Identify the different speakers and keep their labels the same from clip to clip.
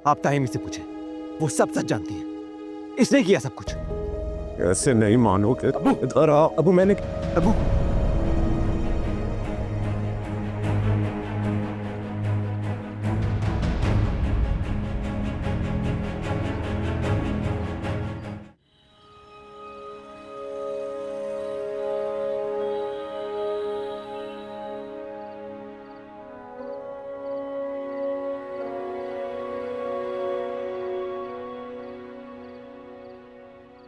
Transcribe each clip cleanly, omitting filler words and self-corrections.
Speaker 1: आप ताहिमी से पूछें, वो सब सच जानती है। इसने किया सब कुछ।
Speaker 2: ऐसे नहीं मानोगे।
Speaker 1: अबू
Speaker 2: इधर आओ।
Speaker 1: अबू मैंने अबू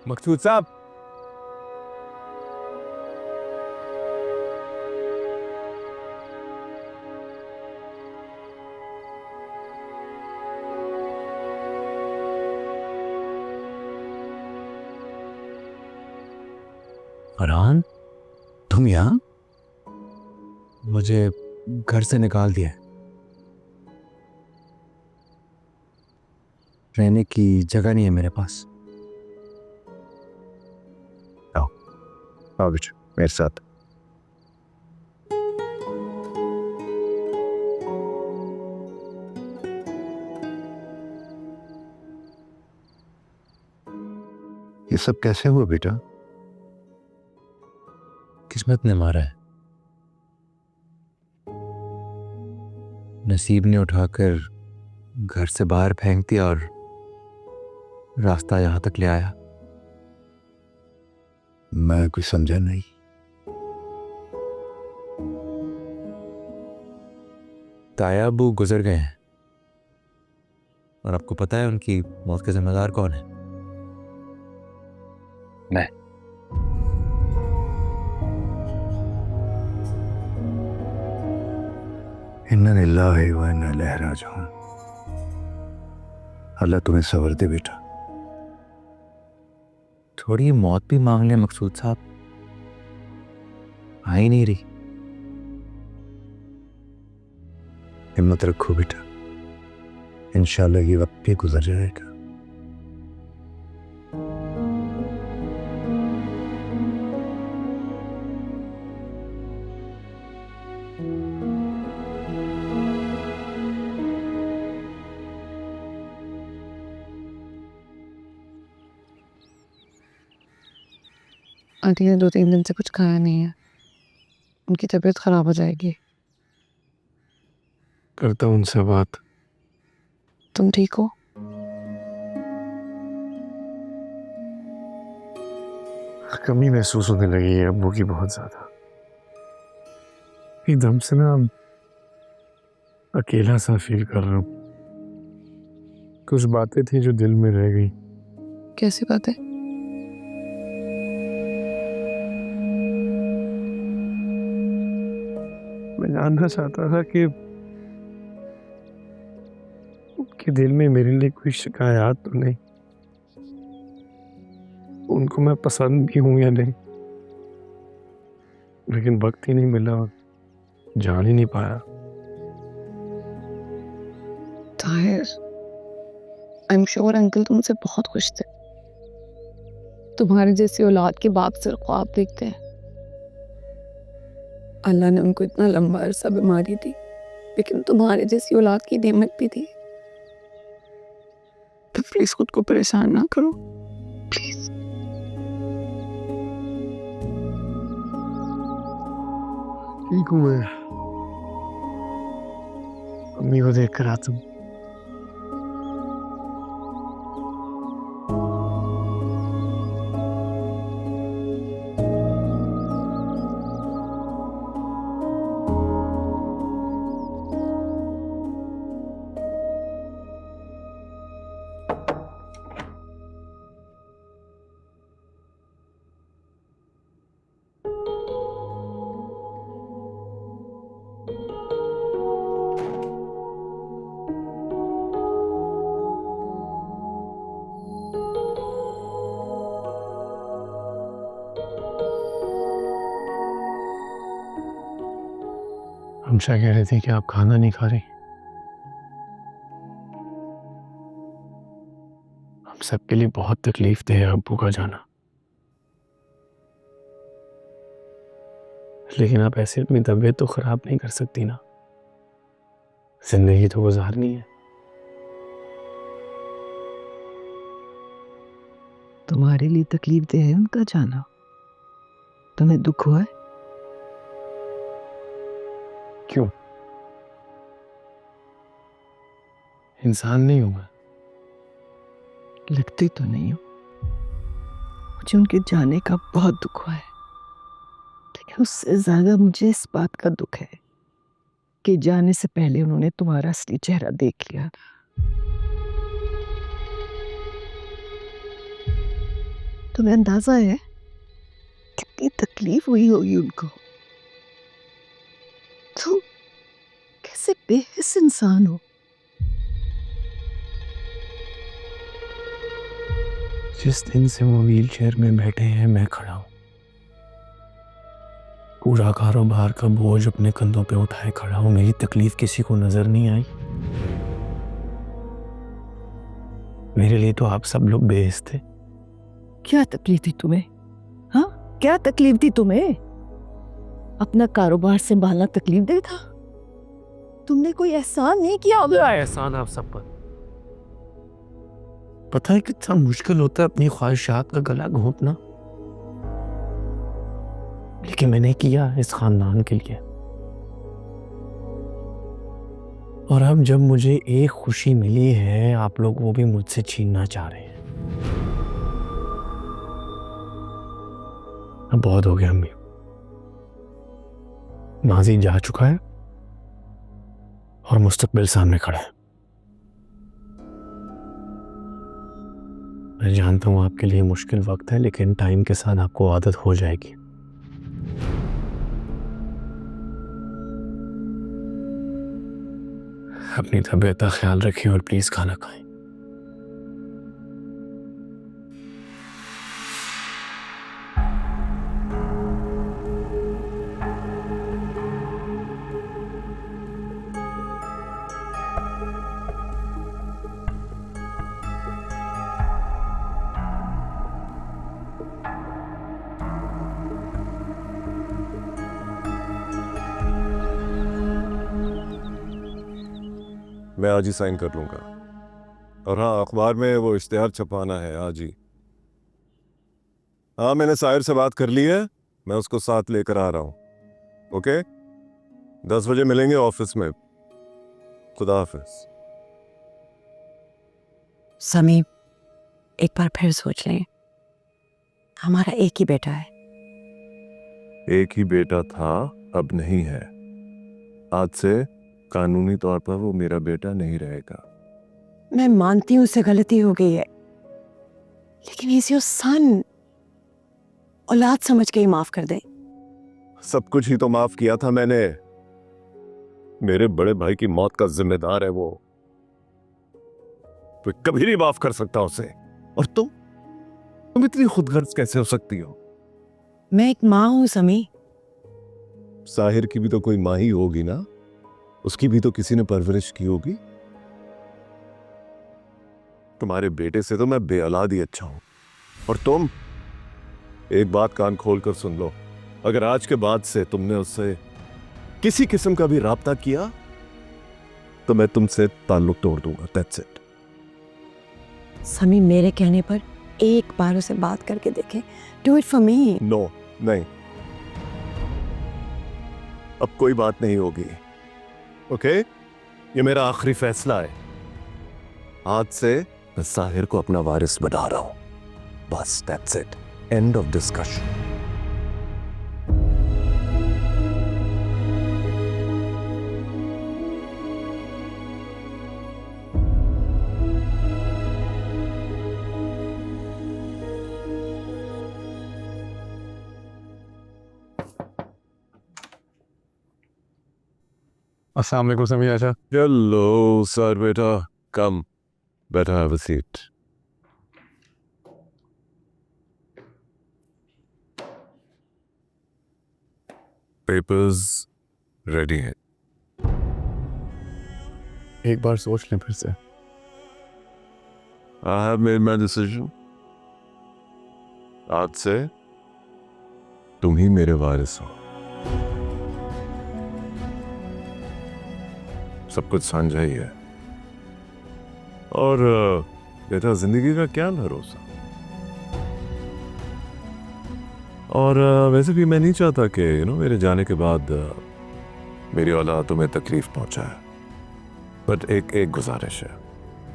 Speaker 2: मकसूद साहब,
Speaker 1: फरहान, तुम यहाँ? मुझे घर से निकाल दिया है। रहने की जगह नहीं है मेरे पास।
Speaker 2: आओ बेटा मेरे साथ। ये सब कैसे हुआ बेटा?
Speaker 1: किस्मत ने मारा है। नसीब ने उठाकर घर से बाहर फेंक दिया और रास्ता यहां तक ले आया।
Speaker 2: मैं कुछ समझा नहीं।
Speaker 1: ताया अबू गुजर गए हैं और आपको पता है उनकी मौत के जिम्मेदार कौन है? मैं।
Speaker 2: इन्ना लिल्लाहि व इन्ना इलैहि राजिऊन। अल्लाह तुम्हें सब्र दे बेटा।
Speaker 1: थोड़ी मौत भी मांग ले मकसूद साहब, आ ही नहीं रही।
Speaker 2: हिम्मत रखो बेटा, इंशाल्लाह ये वक्त भी गुजर जाएगा।
Speaker 3: आंटी ने 2-3 दिन से कुछ खाया नहीं है, उनकी तबीयत खराब हो जाएगी।
Speaker 2: करता हूं उनसे बात।
Speaker 3: तुम ठीक हो?
Speaker 2: कमी महसूस होने लगी है अब्बू की बहुत ज्यादा। एकदम से ना अकेला सा फील कर रहा हूँ। कुछ बातें थी जो दिल में रह गई।
Speaker 3: कैसी बात है?
Speaker 2: मैं जानना चाहता था कि उनके दिल में मेरे लिए कोई शिकायत तो नहीं, उनको मैं पसंद भी हूं या नहीं, लेकिन वक्त ही नहीं मिला और जान ही नहीं पाया।
Speaker 3: Tahir, I am sure uncle तुमसे बहुत खुश थे। तुम्हारे जैसी औलाद के बाप सिर्फ ख्वाब देखते हैं। अल्लाह ने उनको इतना लंबा अरसा बीमारी दी, लेकिन तुम्हारे जैसी औलाद की नेमत भी दी। तो प्लीज खुद को परेशान ना करो, प्लीज।
Speaker 2: ठीक हूँ मैं, अम्मी को देख कर आता हूँ। हमशा कह रहे थे कि आप खाना नहीं खा रही। हम सबके लिए बहुत तकलीफ दे अब्बू का जाना, लेकिन आप ऐसे अपनी तबीयत तो खराब नहीं कर सकती ना, जिंदगी तो गुजारनी है।
Speaker 4: तुम्हारे लिए तकलीफ दे है उनका जाना? तुम्हें दुख हुआ है?
Speaker 5: क्यों? इंसान नहीं हूं मैं।
Speaker 4: लगती तो नहीं हो। मुझे उनके जाने का बहुत दुख हुआ है, लेकिन उससे ज्यादा मुझे इस बात का दुख है कि जाने से पहले उन्होंने तुम्हारा असली चेहरा देख लिया। तुम्हें अंदाजा है कितनी तकलीफ हुई होगी उनको? तुम कैसे बेहिस इंसान हो?
Speaker 5: जिस दिन से वो व्हील चेयर में बैठे हैं मैं खड़ा हूं। पूरा कारोबार का बोझ अपने कंधों पे उठाए खड़ा हूं। मेरी तकलीफ किसी को नजर नहीं आई। मेरे लिए तो आप सब लोग बेहिस थे।
Speaker 4: क्या तकलीफ थी तुम्हें? हाँ, क्या तकलीफ थी तुम्हें? अपना कारोबार संभालना तकलीफ दे था? तुमने कोई एहसान नहीं किया?
Speaker 5: क्या एहसान आप सब पर? पता है कितना मुश्किल होता है अपनी ख्वाहिशात का गला घोंटना, लेकिन मैंने किया इस खानदान के लिए। और अब जब मुझे एक खुशी मिली है, आप लोग वो भी मुझसे छीनना चाह रहे हैं। अब बहुत हो गया अम्मी। माजी जा चुका है और मुस्तकबिल सामने खड़ा है। मैं जानता हूं आपके लिए मुश्किल वक्त है, लेकिन टाइम के साथ आपको आदत हो जाएगी। अपनी तबीयत का ख्याल रखिए और प्लीज खाना खाएं।
Speaker 6: मैं आज ही साइन कर लूंगा। और हाँ, अखबार में वो इश्तिहार छपवाना है आज ही। हाँ, मैंने साहिर से बात कर ली है, मैं उसको साथ लेकर आ रहा हूं। ओके, 10 बजे मिलेंगे ऑफिस में। खुदा हाफिज।
Speaker 7: समीम, एक बार फिर सोच लें। हमारा एक ही बेटा है।
Speaker 6: एक ही बेटा था, अब नहीं है। आज से कानूनी तौर पर वो मेरा बेटा नहीं रहेगा।
Speaker 7: मैं मानती हूँ उससे गलती हो गई है, लेकिन इज योर सन। औलाद समझ के ही माफ कर दें।
Speaker 6: सब कुछ ही तो माफ किया था मैंने। मेरे बड़े भाई की मौत का जिम्मेदार है वो। तो कभी नहीं माफ कर सकता उसे। और तुम इतनी खुदगर्ज कैसे हो सकती हो?
Speaker 7: मैं एक माँ हूँ समी।
Speaker 6: साहिर की भी तो कोई माँ ही होगी ना, उसकी भी तो किसी ने परवरिश की होगी। तुम्हारे बेटे से तो मैं बेऔलाद ही अच्छा हूं। और तुम एक बात कान खोल कर सुन लो, अगर आज के बाद से तुमने उससे किसी किस्म का भी राब्ता किया तो मैं तुमसे ताल्लुक तोड़ दूंगा। That's it.
Speaker 7: समी, मेरे कहने पर एक बार उसे बात करके देखें। Do it for me.
Speaker 6: No, नहीं, अब कोई बात नहीं होगी। ओके, ये मेरा आखिरी फैसला है। आज से मैं साहिर को अपना वारिस बना रहा हूं। बस, that's it. End of discussion.
Speaker 5: अस्सलाम वालेकुम समीर आशा।
Speaker 6: हेलो सर, बेटा कम, बेटा have a seat. Papers ready हैं।
Speaker 5: एक बार सोच लें फिर से।
Speaker 6: I have made my decision. आज से तुम ही मेरे वारिस हो। सब कुछ साझा ही है। और बेटा, जिंदगी का क्या भरोसा। और वैसे भी मैं नहीं चाहता कि मेरे जाने के बाद मेरी औलाद तुम्हें तकलीफ पहुंचाए। बट एक गुजारिश है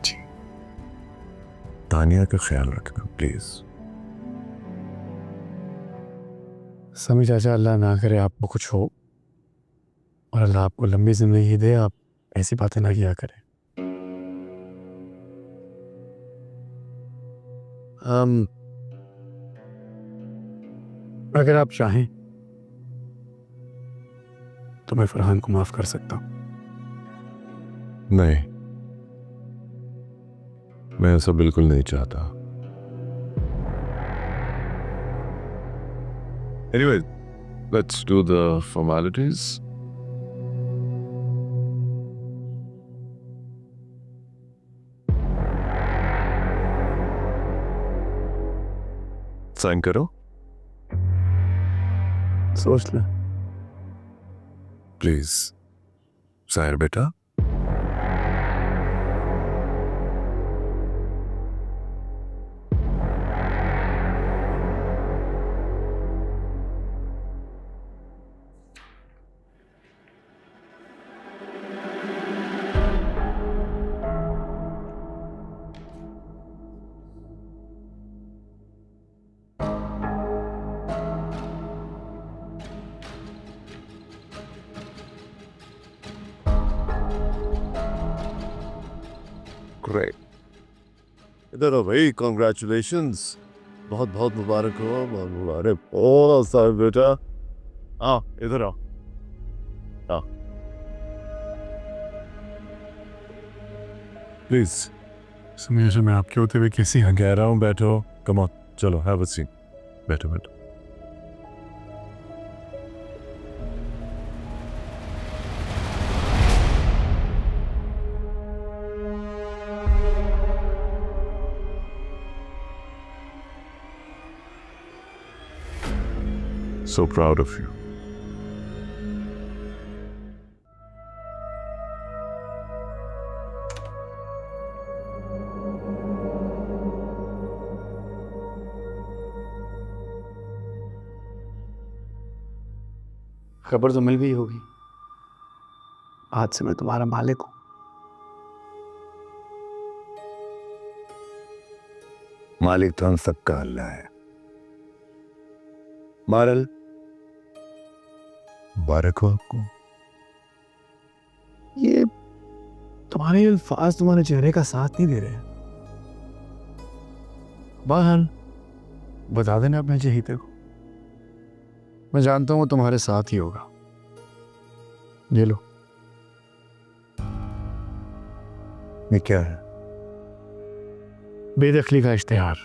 Speaker 2: जी।
Speaker 6: तानिया का ख्याल रखना प्लीज।
Speaker 5: समी चाचा, अल्लाह ना करे आपको कुछ हो और अल्लाह आपको लंबी जिंदगी दे, आप ऐसी बातें ना किया करें। अगर आप चाहें तो मैं फरहान को माफ कर सकता हूँ।
Speaker 6: नहीं, मैं ऐसा बिल्कुल नहीं चाहता। Anyway, let's do the formalities. Sign करो
Speaker 5: सोच ले।
Speaker 6: प्लीज। साहिर बेटा, ग्रेट। इधर हो भाई, कॉन्ग्रेचुलेशंस, बहुत बहुत मुबारक हो, बहुत मुबारक हो साहिब बेटा। आओ इधर आओ, आओ प्लीज।
Speaker 5: समी चाचा, मैं आपके होते हुए कैसी
Speaker 6: कह रहा हूँ बैठो, कम ऑन, चलो हैव अ सीट, बैठो बैठो। So proud of you.
Speaker 5: खबर तो मिल गई होगी, आज से मैं तुम्हारा मालिक हूँ।
Speaker 2: मालिक तो हम सबका अल्लाह है। मारल, मुबारक हो आपको।
Speaker 5: ये तुम्हारे अल्फाज तुम्हारे चेहरे का साथ नहीं दे रहे। बहरहाल बता देना अपने चहेते को, मैं जानता हूँ वो तुम्हारे साथ ही होगा। ये लो।
Speaker 2: ये क्या है?
Speaker 5: बेदखली का इश्तिहार।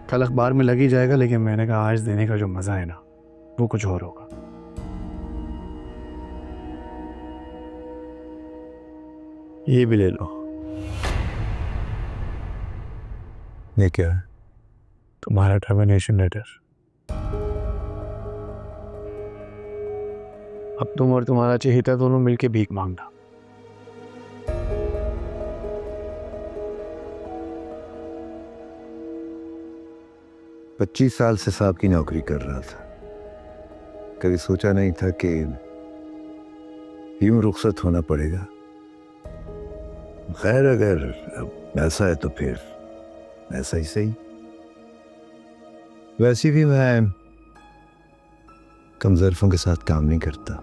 Speaker 5: कल अखबार में लग ही जाएगा, लेकिन मैंने कहा आज देने का जो मजा है ना, वो कुछ और होगा। ये भी ले लो।
Speaker 2: ये क्या है?
Speaker 5: तुम्हारा टर्मिनेशन लेटर। अब तुम और तुम्हारा चहेता दोनों मिलके भीख मांगना।
Speaker 2: मैं 25 साल से साहब की नौकरी कर रहा था, कभी सोचा नहीं था कि यूं रुखसत होना पड़ेगा। खैर, अगर ऐसा है तो फिर ऐसा ही सही। वैसे भी मैं कमजोरफों के साथ काम नहीं करता।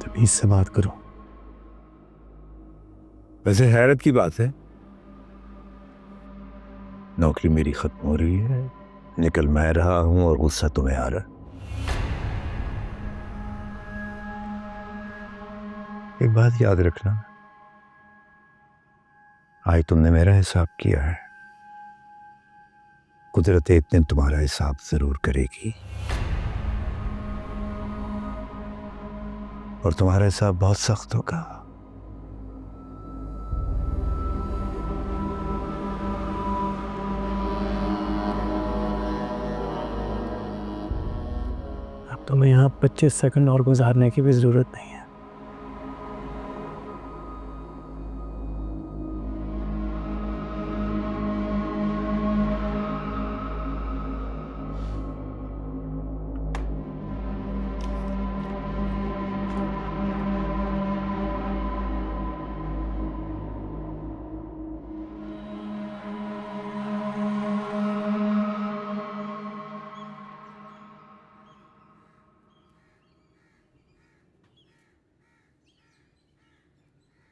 Speaker 5: तमीज से बात करो।
Speaker 2: वैसे हैरत की बात है, नौकरी मेरी खत्म हो रही है, निकल मैं रहा हूं और गुस्सा तुम्हें आ रहा। एक बात याद रखना, आज तुमने मेरा हिसाब किया है, कुदरत एक दिन तुम्हारा हिसाब जरूर करेगी, और तुम्हारा हिसाब बहुत सख्त होगा।
Speaker 5: अब तुम्हें यहाँ 25 सेकंड और गुजारने की भी जरूरत नहीं है।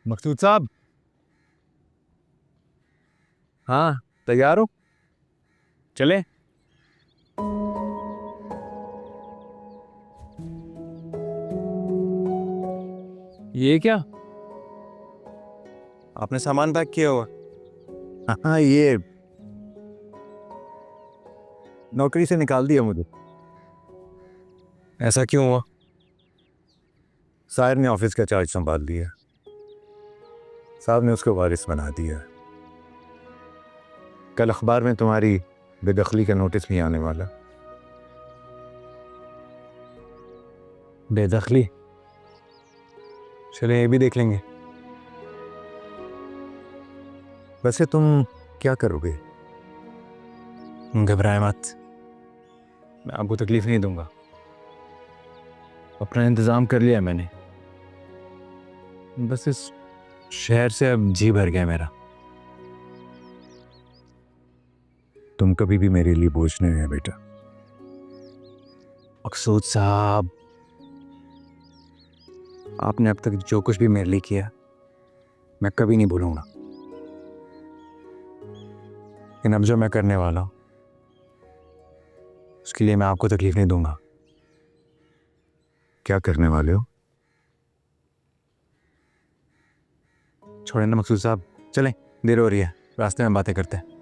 Speaker 1: मकसूद साहब, हाँ तैयार हो? चले? ये क्या? आपने सामान पैक किया हुआ?
Speaker 2: हाँ, ये नौकरी से निकाल दिया मुझे।
Speaker 1: ऐसा क्यों हुआ?
Speaker 2: साहिर ने ऑफिस का चार्ज संभाल लिया, साहब ने उसको वारिस बना दिया। कल अखबार में तुम्हारी बेदखली का नोटिस भी आने वाला।
Speaker 1: बेदखली? चले ये भी देख लेंगे।
Speaker 2: वैसे तुम क्या करोगे?
Speaker 1: घबराए मत, मैं आपको तकलीफ नहीं दूंगा। अपना इंतज़ाम कर लिया मैंने, बस इस शहर से अब जी भर गया मेरा।
Speaker 2: तुम कभी भी मेरे लिए बोझ नहीं है बेटा।
Speaker 1: मकसूद साहब, आपने अब तक जो कुछ भी मेरे लिए किया मैं कभी नहीं भूलूंगा, लेकिन अब जो मैं करने वाला हूं उसके लिए मैं आपको तकलीफ नहीं दूंगा।
Speaker 2: क्या करने वाले हो?
Speaker 1: छोड़े ना मकसूद साहब, चलें, देर हो रही है, रास्ते में बातें करते हैं।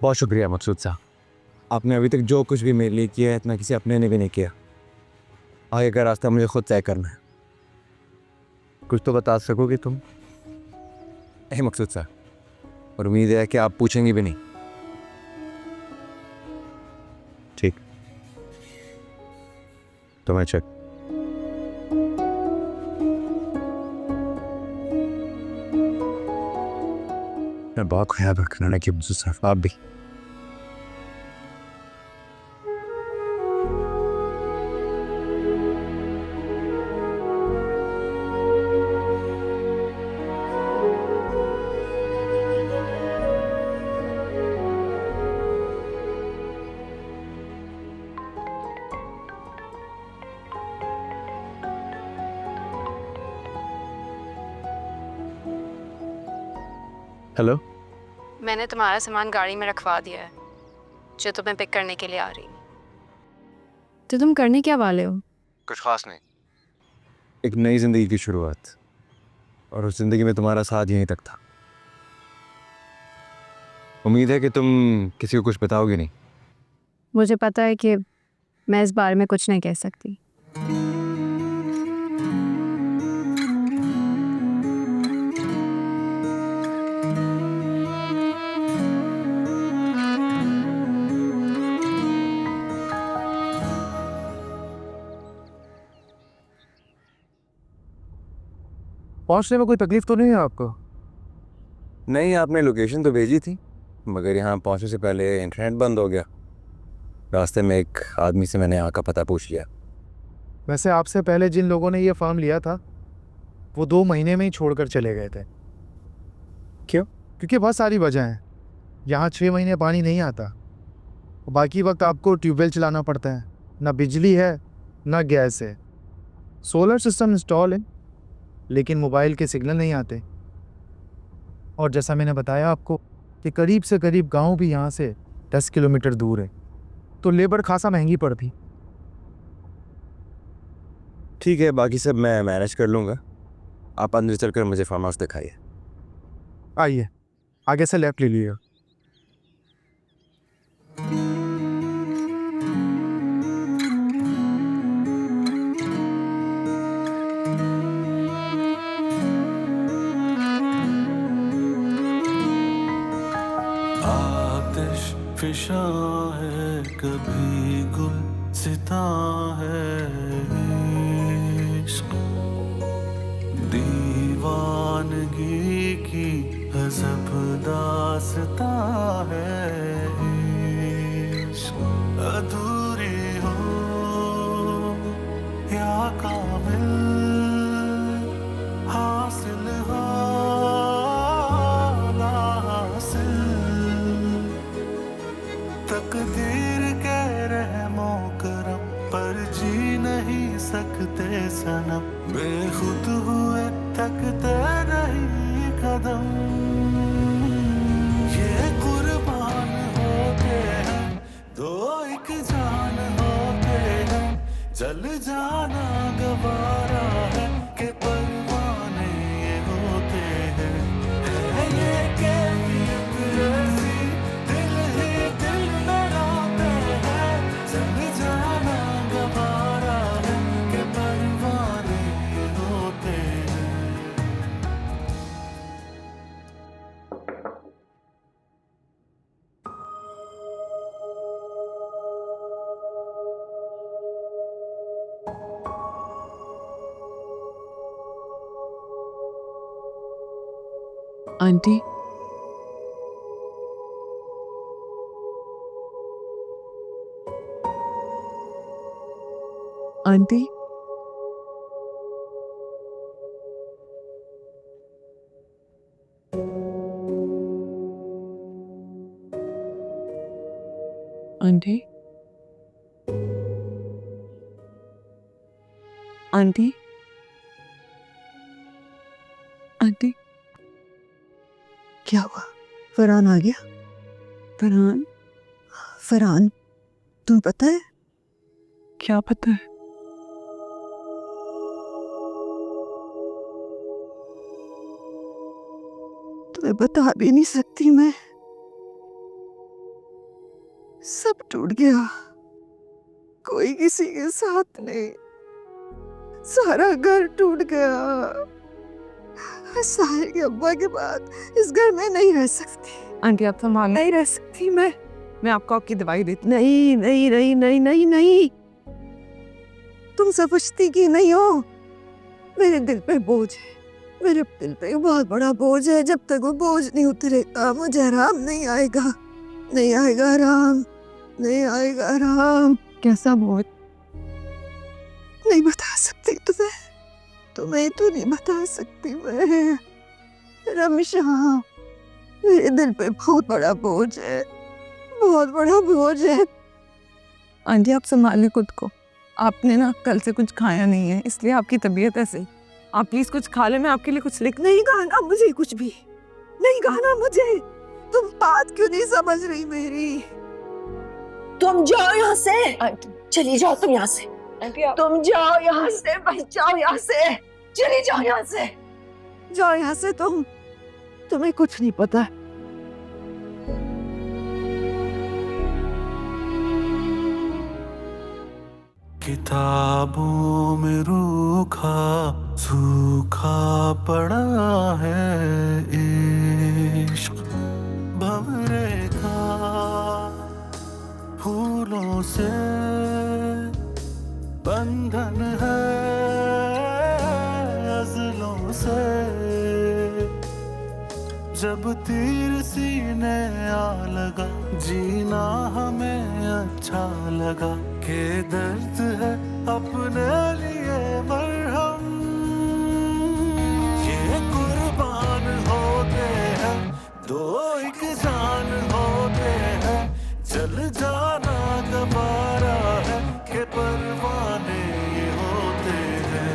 Speaker 1: बहुत शुक्रिया मकसूद साहब, आपने अभी तक जो कुछ भी मेरे लिए किया है इतना किसी अपने ने भी नहीं किया। आगे का रास्ता मुझे खुद तय करना है।
Speaker 2: कुछ तो बता सकोगे तुम?
Speaker 1: मकसूद साहब, और उम्मीद है कि आप पूछेंगे भी नहीं।
Speaker 2: ठीक, तो मैं चेक।
Speaker 1: मैं बहुत ख्याल रखना कि मकसूद साहब आप भी। हेलो,
Speaker 8: मैंने तुम्हारा सामान गाड़ी में रखवा दिया है, जो तुम्हें पिक करने के लिए आ रही। तो तुम करने क्या वाले हो?
Speaker 1: कुछ खास नहीं, एक नई जिंदगी की शुरुआत, और उस जिंदगी में तुम्हारा साथ यहीं तक था। उम्मीद है कि तुम किसी को कुछ बताओगे नहीं।
Speaker 8: मुझे पता है कि मैं इस बारे में कुछ नहीं कह सकती।
Speaker 5: पहुंचने में कोई तकलीफ तो नहीं है आपको?
Speaker 1: नहीं, आपने लोकेशन तो भेजी थी, मगर यहाँ पहुँचने से पहले इंटरनेट बंद हो गया। रास्ते में एक आदमी से मैंने यहाँ का पता पूछ लिया।
Speaker 5: वैसे आपसे पहले जिन लोगों ने ये फार्म लिया था वो 2 महीने में ही छोड़कर चले गए थे।
Speaker 1: क्यों?
Speaker 5: क्योंकि बहुत सारी वजह हैं। यहाँ 6 महीने पानी नहीं आता, और बाकी वक्त आपको ट्यूबवेल चलाना पड़ता है। ना बिजली है ना गैस है। सोलर सिस्टम इंस्टॉल है लेकिन मोबाइल के सिग्नल नहीं आते। और जैसा मैंने बताया आपको कि करीब से करीब गांव भी यहाँ से 10 किलोमीटर दूर है, तो लेबर खासा महंगी पड़ती।
Speaker 1: ठीक है, बाकी सब मैं मैनेज कर लूँगा। आप अंदर चलकर मुझे फार्म हाउस दिखाइए।
Speaker 5: आइए, आगे से लेफ्ट ले लीजिए।
Speaker 9: आतिश फिशा है कभी गुल सिता है इश्क, दीवानगी की अजब दास्तां है इश्क, अधूरी हो काबिल हासिल हो ना हासिल, तकदीर के रहमो करम पर जी नहीं सकते सनम, बेखुद हुए थकते नहीं कदम। ये कुर्बान होते हैं दो एक जान होते हैं, जल जाना गवारा है कि परवाने ये होते हैं। है ये कैफियत ऐसी दिल ही दिल में रोते हैं, जल जाना गवारा है कि परवाने ये होते हैं।
Speaker 3: Aunty, aunty, aunty, aunty, aunty,
Speaker 4: क्या हुआ? फरहान आ गया?
Speaker 3: फरहान?
Speaker 4: फरहान, तुम्हें पता है
Speaker 3: क्या पता है?
Speaker 4: तुम्हें बता भी नहीं सकती मैं। सब टूट गया, कोई किसी के साथ नहीं, सारा घर टूट गया। साहिर के अब्बा के बाद इस घर में नहीं रह सकती।
Speaker 3: आंटी आप संभाल,
Speaker 4: नहीं रह सकती मैं
Speaker 3: आपको आपकी दवाई देती
Speaker 4: नहीं नहीं नहीं नहीं नहीं नहीं, तुम समझती कि नहीं हो। मेरे दिल पे बोझ है, मेरे दिल पे बहुत बड़ा बोझ है। जब तक वो बोझ नहीं उतरेगा मुझे आराम नहीं आएगा, नहीं आएगा आराम, नहीं आएगा आराम।
Speaker 3: कैसा बोझ?
Speaker 4: नहीं बता सकती तुम्हें तो नहीं बता सकती मैं। रमेशा, मेरे दिल पे बहुत बड़ा बोझ है, बहुत बड़ा बोझ है।
Speaker 3: आंटी आप संभालिए खुद को। आपने ना कल से कुछ खाया नहीं है, इसलिए आपकी तबीयत ऐसे। आप प्लीज कुछ खा ले, मैं आपके लिए कुछ लिख।
Speaker 4: नहीं खाना मुझे कुछ भी, नहीं खाना मुझे। तुम बात क्यों नहीं समझ रही मेरी? तुम जाओ यहाँ से, चली जाओ तुम यहाँ से। तुम जाओ यहाँ से, बस जाओ यहाँ से, चली जाओ यहाँ से, जाओ यहाँ से। तुम्हें कुछ नहीं पता।
Speaker 9: किताबों में रूखा सूखा पड़ा है इश्क भंवरे का, फूलों से बंधन है अज़लों से। जब तीर सीने आ लगा जीना हमें अच्छा लगा, के दर्द है अपने लिए मरहम। ये कुर्बान होते हैं दो एक जान होते हैं, जल जाना गवारा है के परवाने ये होते हैं।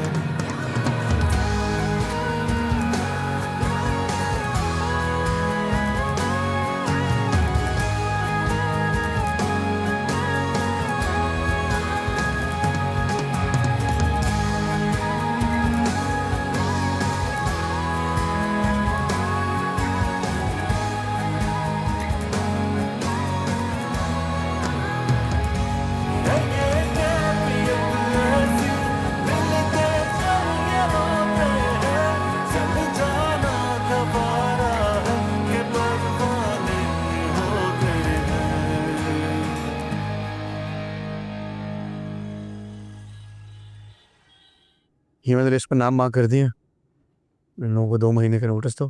Speaker 5: ये मैंने लिस्ट पर नाम मार्क कर दिए। इन लोगों को 2 महीने का नोटिस दो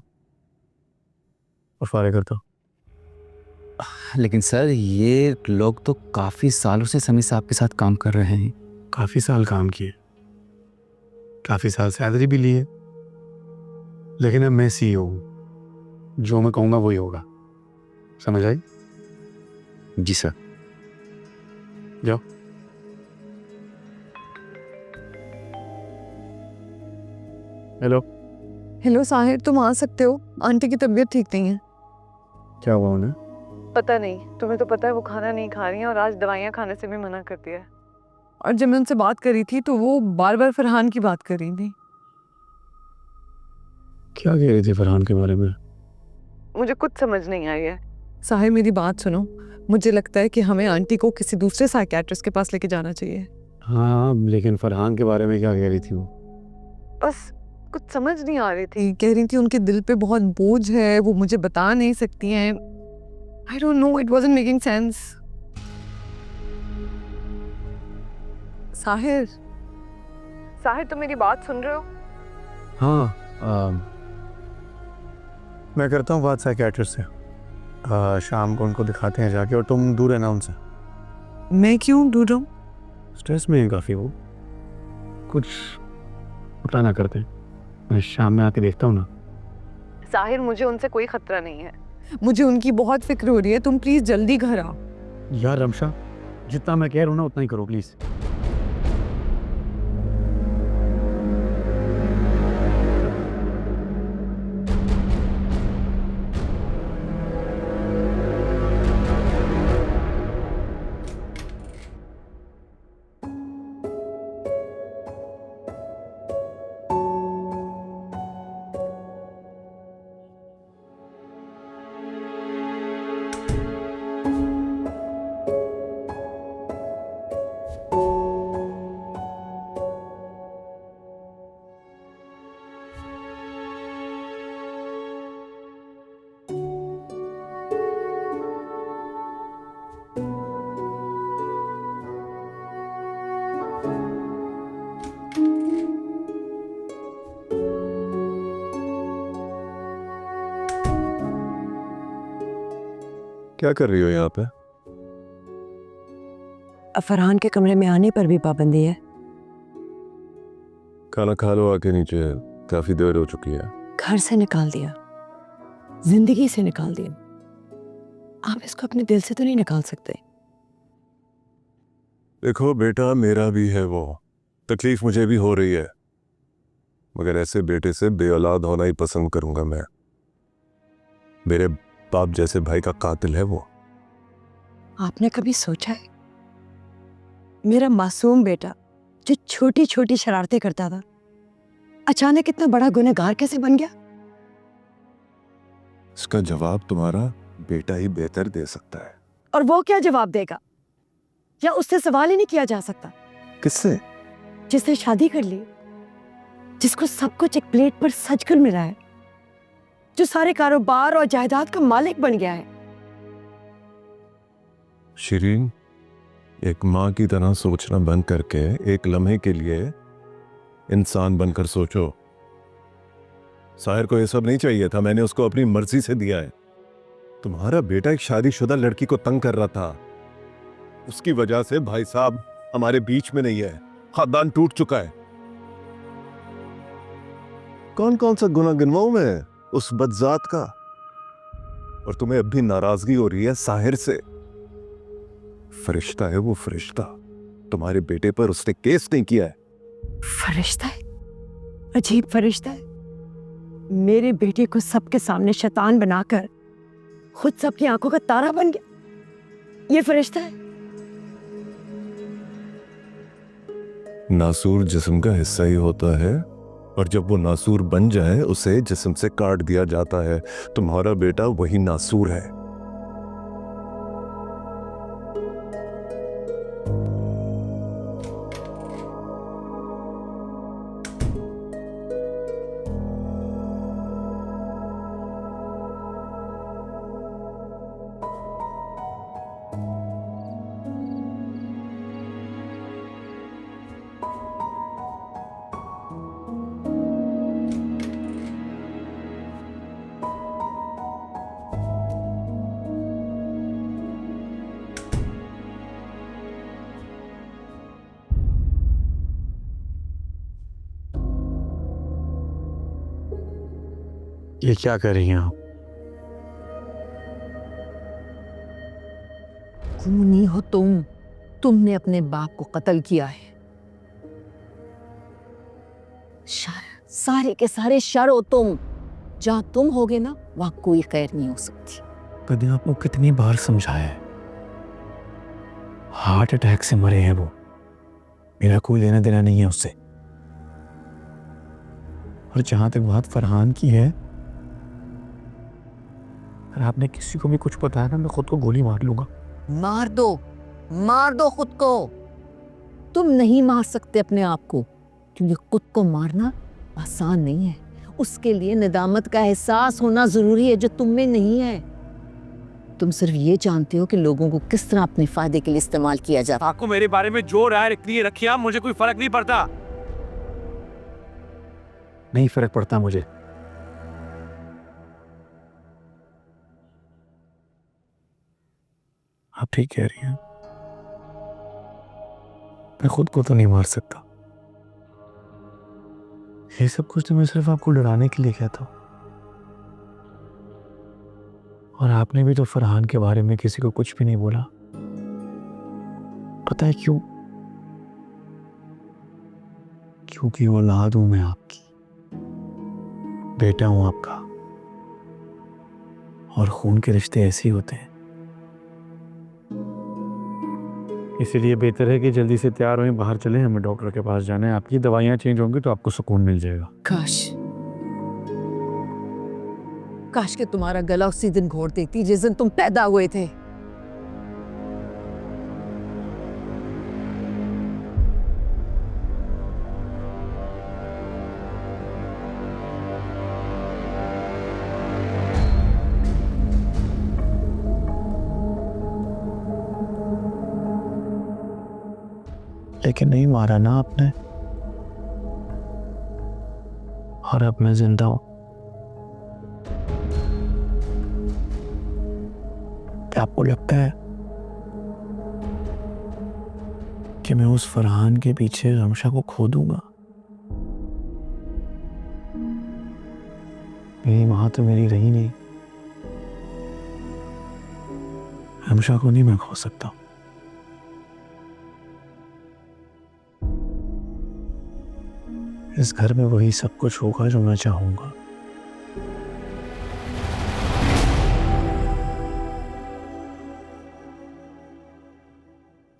Speaker 5: और फारिग कर दो।
Speaker 10: लेकिन सर ये लोग तो काफ़ी सालों से समी साहब के साथ काम कर रहे हैं।
Speaker 5: काफ़ी साल काम किए,
Speaker 10: काफ़ी साल सैलरी भी ली है, लेकिन अब मैं CEO हूँ, जो मैं कहूँगा वही होगा। समझ आई?
Speaker 2: जी सर।
Speaker 10: जाओ। हेलो।
Speaker 3: हेलो साहिर, तुम आ सकते हो? आंटी की तबीयत ठीक नहीं है।
Speaker 10: क्या हुआ उन्हें?
Speaker 3: पता नहीं, तुम्हें तो पता है वो खाना नहीं खा रही हैं और आज दवाइयाँ खाने से भी मना कर दिया है। और जब मैं उनसे बात करी थी तो वो बार बार फरहान की बात कर रही थी।
Speaker 10: क्या कह रही थी फरहान के बारे में?
Speaker 3: मुझे कुछ समझ नहीं आई है। साहिर मेरी बात सुनो, मुझे लगता है कि हमें आंटी को किसी दूसरे साइकियाट्रिस्ट के पास लेके जाना चाहिए।
Speaker 10: हाँ, लेकिन फरहान के बारे में क्या कह रही थी वो?
Speaker 3: बस कुछ समझ नहीं आ रही थी। कह रही थी उनके दिल पे बहुत बोझ है, वो मुझे बता नहीं सकती हैं। I don't know, it wasn't making sense. Sahir, Sahir तुम मेरी बात सुन रहे हो?
Speaker 10: हाँ, मैं करता हूँ बात साइकियाट्रिस्ट से। शाम को उनको दिखाते हैं जाके, और तुम दूर रहना उनसे।
Speaker 3: मैं क्यों दूर रहूं?
Speaker 10: स्ट्रेस में है काफ़ी वो, कुछ पता ना करते। मैं शाम में आके देखता हूँ ना।
Speaker 3: साहिर मुझे उनसे कोई खतरा नहीं है, मुझे उनकी बहुत फिक्र हो रही है। तुम प्लीज जल्दी घर आओ।
Speaker 10: यार रमशा, जितना मैं कह रहा हूँ ना उतना ही करो प्लीज़।
Speaker 6: क्या कर रही हो यहाँ पे?
Speaker 7: फरहान के कमरे में आने पर भी पाबंदी है।
Speaker 6: खाना खा लो आके नीचे, काफी देर हो चुकी है।
Speaker 7: घर से निकाल दिया, जिंदगी से निकाल दिया, आप इसको अपने दिल से तो नहीं निकाल सकते।
Speaker 6: देखो बेटा, मेरा भी है वो तकलीफ, मुझे भी हो रही है, मगर ऐसे बेटे से बेऔलाद होना ही पसंद करूंगा मैं। मेरे बाप जैसे भाई का कातिल है वो।
Speaker 7: आपने कभी सोचा है, मेरा मासूम बेटा जो छोटी छोटी शरारतें करता था, अचानक इतना बड़ा गुनहगार कैसे बन गया?
Speaker 6: इसका जवाब तुम्हारा बेटा ही बेहतर दे सकता है।
Speaker 7: और वो क्या जवाब देगा? या उससे सवाल ही नहीं किया जा सकता?
Speaker 6: किससे?
Speaker 7: जिसने शादी कर ली, जिसको सब कुछ एक प्लेट पर सजकर मिला है, जो सारे कारोबार और जायदाद का मालिक बन गया है।
Speaker 6: शिरीन, एक माँ की तरह सोचना बंद करके एक लम्हे के लिए इंसान बनकर सोचो। साहिर को यह सब नहीं चाहिए था, मैंने उसको अपनी मर्जी से दिया है। तुम्हारा बेटा एक शादीशुदा लड़की को तंग कर रहा था, उसकी वजह से भाई साहब हमारे बीच में नहीं है, खानदान टूट चुका है। कौन कौन सा गुनाह गिनवाऊं मैं उस बदजात का? और तुम्हें अब भी नाराजगी हो रही है साहिर से। फरिश्ता है वो, फरिश्ता। तुम्हारे बेटे पर उसने केस नहीं किया है।
Speaker 7: फरिश्ता है? अजीब फरिश्ता है। मेरे बेटे को सबके सामने शैतान बनाकर खुद सबकी आंखों का तारा बन गया। ये फरिश्ता है?
Speaker 6: नासूर जिस्म का हिस्सा ही होता है, और जब वो नासूर बन जाए उसे जिस्म से काट दिया जाता है। तुम्हारा बेटा वही नासूर है।
Speaker 10: ये क्या कर रही हैं आप?
Speaker 4: खूनी हो तुम। तुमने अपने बाप को कत्ल किया है। शर, सारे के सारे शर हो तुम। जहां तुम होगे ना, वहां कोई खैर नहीं हो सकती।
Speaker 10: कभी आपको कितनी बार समझाया है, हार्ट अटैक से मरे हैं वो, मेरा कोई लेना देना नहीं है उससे। और जहां तक बात फरहान की है, अगर आपने किसी को भी कुछ बताया ना, मैं खुद को गोली मार लूंगा।
Speaker 4: मार दो खुद को। तुम नहीं मार सकते अपने आप को, क्योंकि खुद को मारना आसान नहीं है। उसके लिए निदामत का एहसास होना जरूरी है, जो तुम में नहीं है। तुम सिर्फ ये जानते हो कि लोगों को किस तरह अपने फायदे के लिए इस्तेमाल किया जाता है।
Speaker 11: आपको मेरे बारे में जो राय रखनी है रखिए आप, मुझे कोई फर्क नहीं पड़ता।
Speaker 10: नहीं फर्क पड़ता मुझे। आप ठीक कह रही हैं, मैं खुद को तो नहीं मार सकता। ये सब कुछ तो मैं सिर्फ आपको डराने के लिए कहता हूं। और आपने भी तो फरहान के बारे में किसी को कुछ भी नहीं बोला। पता है क्यों? क्योंकि औलाद हूं मैं आपकी, बेटा हूं आपका, और खून के रिश्ते ऐसे ही होते हैं। इसीलिए बेहतर है कि जल्दी से तैयार हों, बाहर चलें, हमें डॉक्टर के पास जाना है। आपकी दवाइयाँ चेंज होंगी तो आपको सुकून मिल जाएगा।
Speaker 4: काश के तुम्हारा गला उसी दिन घोट देती जिस दिन तुम पैदा हुए थे।
Speaker 10: लेकिन नहीं मारा ना आपने, और अब मैं जिंदा हूं। क्या आपको लगता है कि मैं उस फरहान के पीछे हमशा को खो दूंगा? मेरी मां तो मेरी रही नहीं, हमशा को नहीं मैं खो सकता। इस घर में वही सब कुछ होगा जो मैं चाहूंगा।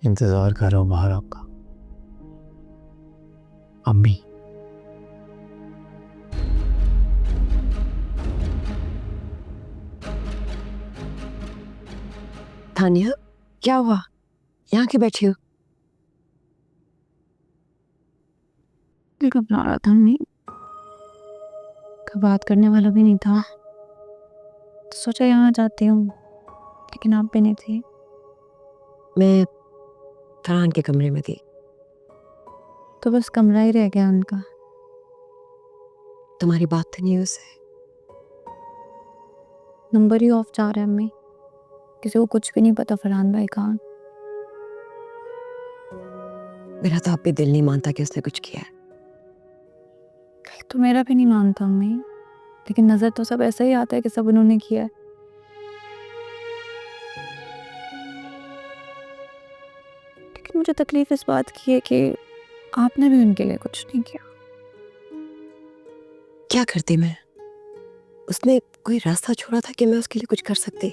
Speaker 10: इंतजार कर रहा हूं बाहर आपका। अम्मी,
Speaker 7: तानिया, क्या हुआ? यहाँ के बैठी हो?
Speaker 8: दिल घबरा रहा था मम्मी, बात करने वाला भी नहीं था, तो सोचा यहाँ जाती हूँ, लेकिन आप भी नहीं थी।
Speaker 7: मैं फरहान के कमरे में थी।
Speaker 8: तो बस कमरा ही रह गया उनका।
Speaker 7: तुम्हारी बात तो नहीं उससे?
Speaker 8: नंबर ही ऑफ जा रहा है अम्मी, किसी को कुछ भी नहीं पता फरहान भाई कहाँ।
Speaker 7: मेरा तो आप भी दिल नहीं मानता कि उसने कुछ किया है।
Speaker 8: तो मेरा भी नहीं मानता अम्मी, लेकिन नजर तो सब ऐसा ही आता है कि सब उन्होंने किया है। लेकिन मुझे तकलीफ इस बात की है कि आपने भी उनके लिए कुछ नहीं किया।
Speaker 7: क्या करती मैं? उसने कोई रास्ता छोड़ा था कि मैं उसके लिए कुछ कर सकती?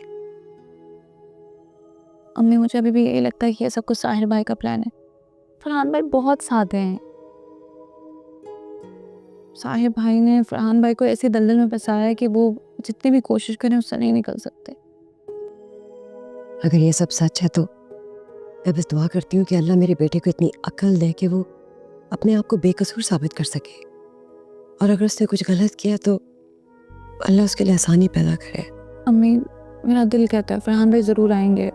Speaker 8: अम्मी, मुझे अभी भी यही लगता है कि ये सब कुछ साहिर भाई का प्लान है। फरहान भाई बहुत सादे हैं। साहिर भाई ने फरहान भाई को ऐसे दलदल में फंसाया है कि वो जितनी भी कोशिश करें उससे नहीं निकल सकते।
Speaker 7: अगर ये सब सच है तो मैं बस दुआ करती हूँ कि अल्लाह मेरे बेटे को इतनी अक्ल दे कि वो अपने आप को बेकसूर साबित कर सके, और अगर उसने कुछ गलत किया तो अल्लाह उसके लिए आसानी पैदा करे।
Speaker 8: अम्मी, मेरा दिल कहता है फरहान भाई ज़रूर आएंगे,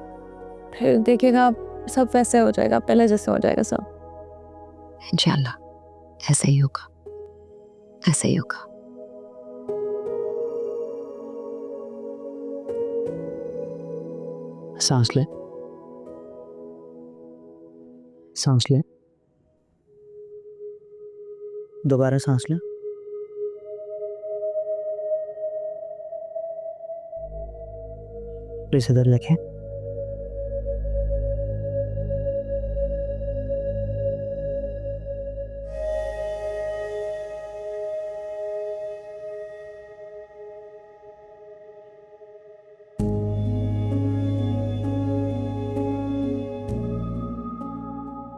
Speaker 8: फिर देखिएगा सब वैसे हो जाएगा, पहले जैसे हो जाएगा सब।
Speaker 7: इंशाअल्लाह ऐसा ही होगा, ऐसा ही होगा।
Speaker 10: सांस ले, सांस ले, दोबारा सांस ले।
Speaker 12: प्लीज इधर लिखें।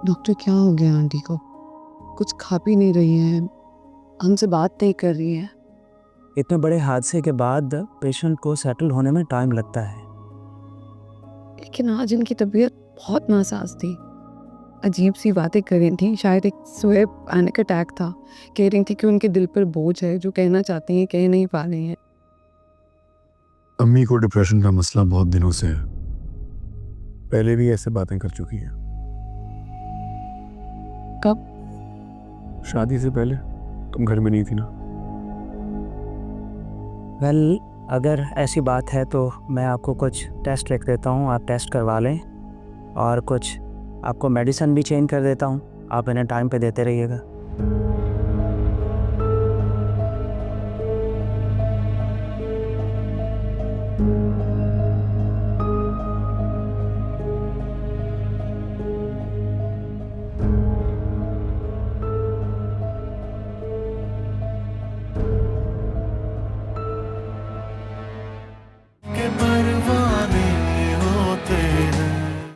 Speaker 3: डॉक्टर क्या हो गया आंटी को? कुछ खा पी नहीं रही है, हमसे बात नहीं कर रही है।
Speaker 12: इतने बड़े हादसे के बाद पेशेंट को सेटल होने में टाइम लगता है।
Speaker 3: लेकिन आज इनकी तबीयत बहुत नासाज थी, अजीब सी बातें कर रही थी। शायद एक स्वे पैनिक अटैक था। कह रही थी कि उनके दिल पर बोझ है, जो कहना चाहती हैं कह नहीं पा रही हैं।
Speaker 10: अम्मी को डिप्रेशन का मसला बहुत दिनों से है, पहले भी ऐसे बातें कर चुकी हैं।
Speaker 3: कब?
Speaker 10: शादी से पहले तुम घर में नहीं थी ना।
Speaker 12: वेल, अगर ऐसी बात है तो मैं आपको कुछ टेस्ट लिख देता हूँ, आप टेस्ट करवा लें, और कुछ आपको मेडिसिन भी चेंज कर देता हूँ, आप इन्हें टाइम पे देते रहिएगा।